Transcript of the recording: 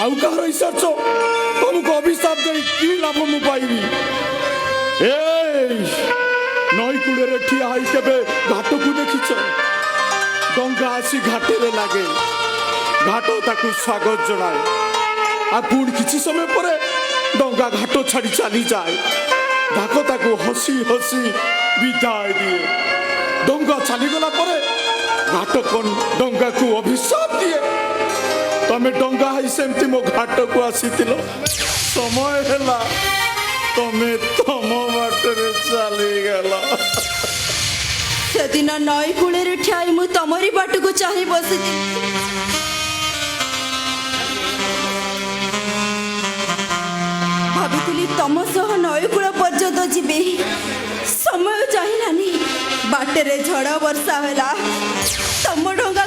आउ कह ईश्वर तुमको अभिशाप दे कि लाभ मु पाइबी नई कूड़े ठिया होई केबे घाट को देखिछ डंगा आसी घाटे लगे घाट ताकू स्वागत जनाए आ पुणी किसी समय पर डंगा घाट छाड़ी चली जाए घाट ताकू हसी हसी विदाय दिए डंगा चलीगला घाट कौन डंगा को अभिशाप दिए तमें डंगा है सेमती मो घाट को आसी समय है तमें तम बाटर चली गला से दिन नई कूले ठियाई मु तमरी बाट को चाही बसी भाभी तम सह नई कूल पर्यंत जीवे समय चाहिलानी बाटे रे झड़ वर्षा होला तम डंगा